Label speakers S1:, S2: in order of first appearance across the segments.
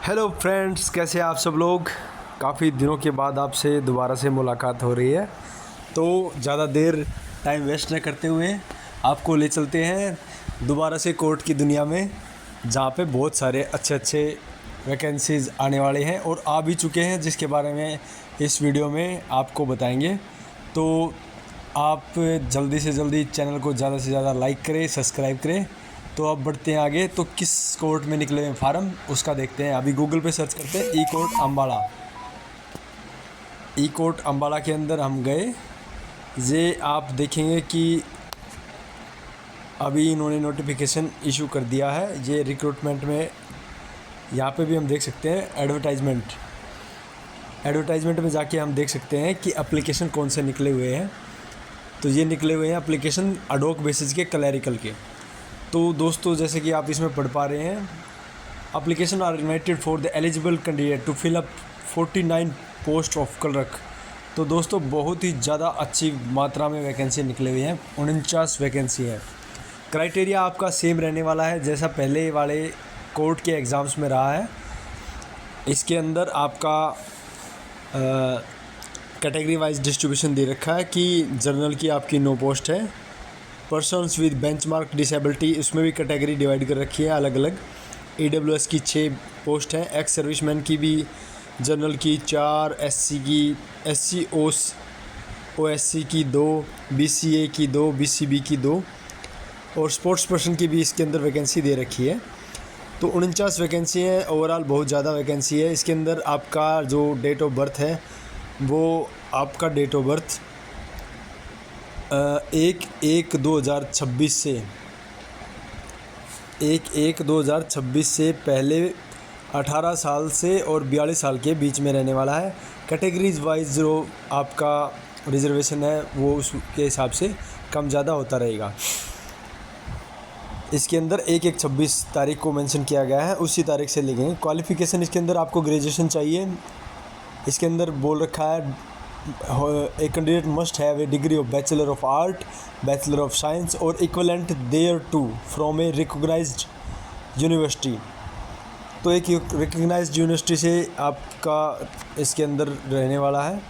S1: Hello friends, कैसे आप सब लोग। काफ़ी दिनों के बाद आपसे दोबारा से मुलाकात हो रही है, तो ज़्यादा देर टाइम वेस्ट न करते हुए आपको ले चलते हैं दोबारा से कोर्ट की दुनिया में, जहाँ पे बहुत सारे अच्छे अच्छे वैकेंसीज़ आने वाले हैं और आ भी चुके हैं, जिसके बारे में इस वीडियो में आपको बताएंगे। तो आप जल्दी से जल्दी चैनल को ज़्यादा से ज़्यादा लाइक करें, सब्सक्राइब करें। तो अब बढ़ते हैं आगे। तो किस कोर्ट में निकले हैं फार्म, उसका देखते हैं। अभी गूगल पे सर्च करते हैं ई कोर्ट अम्बाला। ई कोर्ट अम्बाला के अंदर हम गए। ये आप देखेंगे कि अभी इन्होंने नोटिफिकेशन इशू कर दिया है। ये रिक्रूटमेंट में यहाँ पे भी हम देख सकते हैं एडवर्टाइजमेंट में जाके हम देख सकते हैं कि एप्लीकेशन कौन से निकले हुए हैं। तो ये निकले हुए हैं एप्लीकेशन अडोक बेसिस के क्लैरिकल के। तो दोस्तों, जैसे कि आप इसमें पढ़ पा रहे हैं, application are invited for the eligible candidate to fill up 49 post of clerk. तो दोस्तों, बहुत ही ज़्यादा अच्छी मात्रा में वैकेंसी निकले हुए हैं। 49 वैकेंसी है। क्राइटेरिया आपका सेम रहने वाला है जैसा पहले वाले कोर्ट के एग्ज़ाम्स में रहा है। इसके अंदर आपका कैटेगरी वाइज डिस्ट्रीब्यूशन दे रखा है कि जर्नल की आपकी 9 पोस्ट है। पर्सन्स विद बेंचमार्क डिसेबिलिटी, उसमें भी कैटेगरी डिवाइड कर रखी है अलग अलग। AWS की 6 पोस्ट हैं। एक्स सर्विसमैन की भी जनरल की 4, SC की, SC OSC की 2, BCA की 2, BCB की 2 और स्पोर्ट्स पर्सन की भी इसके अंदर वैकेंसी दे रखी है। तो 49 वैकेंसी है। ओवरऑल बहुत ज़्यादा वैकेंसी है। इसके अंदर आपका जो डेट ऑफ बर्थ है, वो आपका डेट ऑफ बर्थ 1/1/2026 से 1/1/2026 से पहले 18 साल से और 42 साल के बीच में रहने वाला है। कैटेगरीज वाइज जो आपका रिजर्वेशन है वो उसके हिसाब से कम ज़्यादा होता रहेगा। इसके अंदर 1/1/26 तारीख को मेंशन किया गया है, उसी तारीख से लिखेंगे। क्वालिफ़िकेशन इसके अंदर आपको ग्रेजुएशन चाहिए। इसके अंदर बोल रखा है a candidate must have a degree of bachelor of art, bachelor of science और equivalent there to from a recognised university. तो एक रिकॉग्नाइज्ड यूनिवर्सिटी से आपका इसके अंदर रहने वाला है।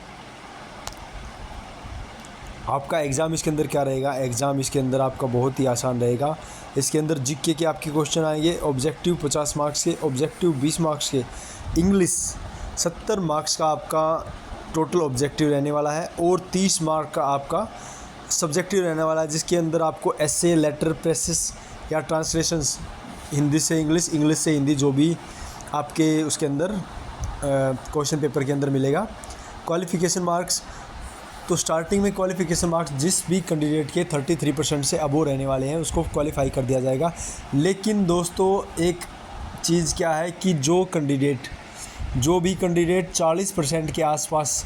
S1: आपका एग्ज़ाम इसके अंदर क्या रहेगा? एग्ज़ाम इसके अंदर आपका बहुत ही आसान रहेगा। इसके अंदर जीके के आपके क्वेश्चन आएंगे। ऑब्जेक्टिव 50 मार्क्स के, ऑब्जेक्टिव 20 मार्क्स के, इंग्लिश 70 मार्क्स का आपका टोटल ऑब्जेक्टिव रहने वाला है और 30 मार्क का आपका सब्जेक्टिव रहने वाला है, जिसके अंदर आपको एसे, लेटर, प्रेसिस या ट्रांसलेशंस हिंदी से इंग्लिश, इंग्लिश से हिंदी, जो भी आपके उसके अंदर क्वेश्चन पेपर के अंदर मिलेगा। क्वालिफ़िकेशन मार्क्स, तो स्टार्टिंग में क्वालिफ़िकेशन मार्क्स जिस भी कैंडिडेट के 33% से अबोव रहने वाले हैं उसको क्वालिफाई कर दिया जाएगा। लेकिन दोस्तों, एक चीज़ क्या है कि जो भी कैंडिडेट 40% के आसपास,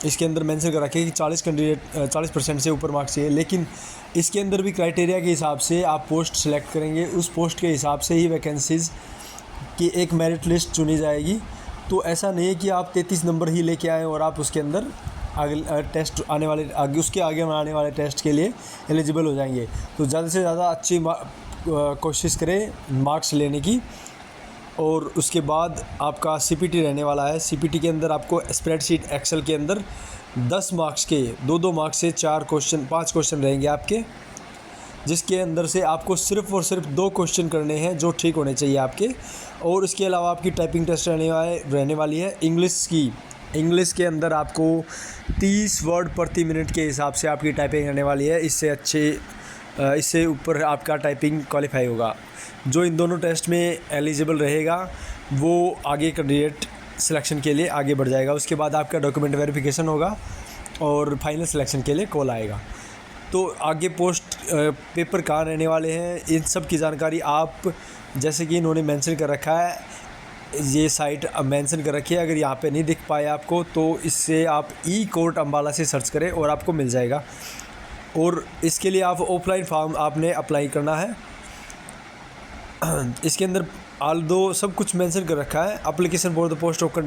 S1: इसके अंदर मेंशन कर रखे कि 40% से ऊपर मार्क्स चाहिए। लेकिन इसके अंदर भी क्राइटेरिया के हिसाब से आप पोस्ट सेलेक्ट करेंगे, उस पोस्ट के हिसाब से ही वैकेंसीज़ की एक मेरिट लिस्ट चुनी जाएगी। तो ऐसा नहीं है कि आप 33 नंबर ही लेके आएँ और आप उसके अंदर आगे टेस्ट आने वाले उसके आगे आने वाले टेस्ट के लिए एलिजिबल हो जाएंगे। तो ज़्यादा से ज़्यादा अच्छी कोशिश करें मार्क्स लेने की। और उसके बाद आपका CPT रहने वाला है। CPT के अंदर आपको स्प्रेडशीट एक्सेल के अंदर 10 मार्क्स के 2-2 मार्क्स से 5 क्वेश्चन रहेंगे आपके, जिसके अंदर से आपको सिर्फ़ और सिर्फ 2 क्वेश्चन करने हैं जो ठीक होने चाहिए आपके। और इसके अलावा आपकी टाइपिंग टेस्ट रहने वाली है। इंग्लिश के अंदर आपको 30 वर्ड प्रति मिनट के हिसाब से आपकी टाइपिंग रहने वाली है। इससे ऊपर आपका टाइपिंग क्वालिफाई होगा। जो इन दोनों टेस्ट में एलिजिबल रहेगा वो आगे कैंडिडेट सिलेक्शन के लिए आगे बढ़ जाएगा। उसके बाद आपका डॉक्यूमेंट वेरिफिकेशन होगा और फाइनल सिलेक्शन के लिए कॉल आएगा। तो आगे पोस्ट पेपर कहाँ रहने वाले हैं, इन सब की जानकारी आप, जैसे कि इन्होंने मेंशन कर रखा है, ये साइट मेंशन कर रखी है। अगर यहाँ पे नहीं दिख पाए आपको तो इससे आप ई कोर्ट अम्बाला से सर्च करें और आपको मिल जाएगा। और इसके लिए आप ऑफलाइन फॉर्म आपने अप्लाई करना है। इसके अंदर ऑल्दो सब कुछ मेंशन कर रखा है। Application for the post of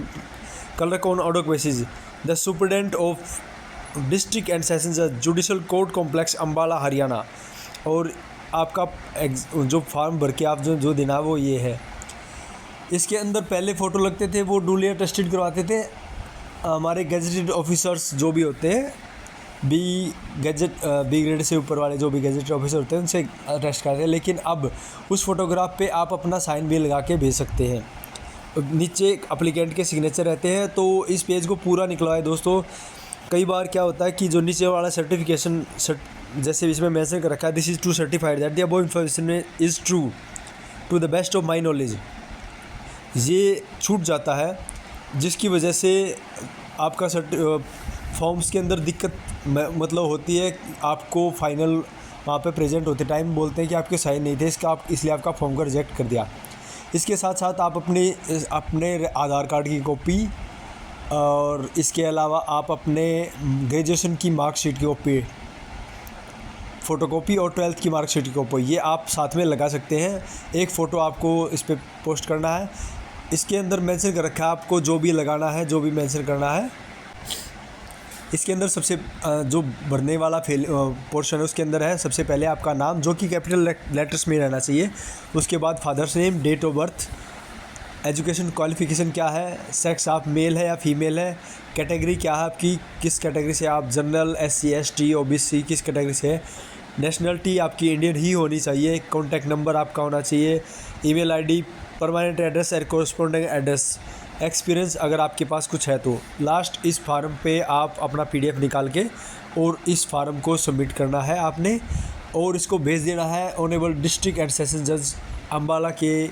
S1: clerk on ad hoc basis, the superintendent of district and sessions judicial court complex Ambala Haryana. और आपका जो फॉर्म भर के आप जो देना वो ये है। इसके अंदर पहले फ़ोटो लगते थे, वो डूलियर टेस्टेड करवाते थे हमारे गैजेटेड ऑफिसर्स जो भी होते हैं, बी ग्रेड से ऊपर वाले जो भी गैजेटेड ऑफिसर होते हैं उनसे टेस्ट करते हैं। लेकिन अब उस फोटोग्राफ पे आप अपना साइन भी लगा के भेज सकते हैं। नीचे अप्लीकेंट के सिग्नेचर रहते हैं। तो इस पेज को पूरा निकलवाए दोस्तों। कई बार क्या होता है कि जो नीचे वाला सर्टिफिकेशन जैसे इसमें मेंशन कर रखा है, this is to certified that the above information is true to the best of my knowledge, ये छूट जाता है, जिसकी वजह से आपका फॉर्म्स के अंदर दिक्कत मतलब होती है। आपको फाइनल वहाँ पे प्रेजेंट होते टाइम बोलते हैं कि आपके साइन नहीं थे, इसलिए आपका फॉर्म को रिजेक्ट कर दिया। इसके साथ साथ आप अपने आधार कार्ड की कॉपी और इसके अलावा आप अपने ग्रेजुएशन की मार्कशीट की कॉपी, फ़ोटोकॉपी और 12th की मार्कशीट की कॉपी, ये आप साथ में लगा सकते हैं। एक फ़ोटो आपको इस पर पोस्ट करना है। इसके अंदर मेंशन कर रखा है आपको जो भी लगाना है, जो भी मेंशन करना है। इसके अंदर सबसे जो भरने वाला पोर्शन है उसके अंदर है सबसे पहले आपका नाम, जो कि कैपिटल लेटर्स में रहना चाहिए। उसके बाद father's name, date of birth, education qualification क्या है, सेक्स आप मेल है या फीमेल है, कैटेगरी क्या है आपकी, किस कैटेगरी से आप, जनरल, SC ST OBC किस कैटेगरी से है, नेशनलिटी आपकी इंडियन ही होनी चाहिए, कॉन्टैक्ट नंबर आपका होना चाहिए, ईमेल ID, परमानेंट एड्रेस और कोरस्पोंडिंग एड्रेस, एक्सपीरियंस अगर आपके पास कुछ है तो। लास्ट इस फार्म पे आप अपना PDF निकाल के और इस फार्म को सबमिट करना है आपने, और इसको भेज देना है ऑनरेबल डिस्ट्रिक्ट एंड सेशन जज अम्बाला के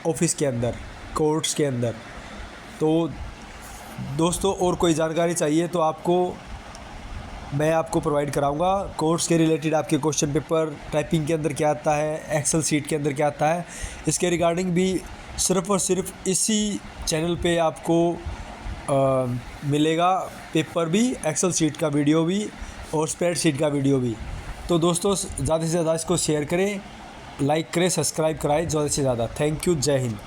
S1: ऑफिस के अंदर, कोर्ट्स के अंदर। तो दोस्तों और कोई जानकारी चाहिए तो मैं आपको प्रोवाइड कराऊंगा। कोर्स के रिलेटेड आपके क्वेश्चन पेपर टाइपिंग के अंदर क्या आता है, एक्सेल सीट के अंदर क्या आता है, इसके रिगार्डिंग भी सिर्फ़ और सिर्फ इसी चैनल पे आपको मिलेगा। पेपर भी, एक्सेल सीट का वीडियो भी और स्प्रेडशीट का वीडियो भी। तो दोस्तों ज़्यादा से ज़्यादा इसको शेयर करें, लाइक करें, सब्सक्राइब कराएं ज़्यादा से ज़्यादा। थैंक यू, जय हिंद।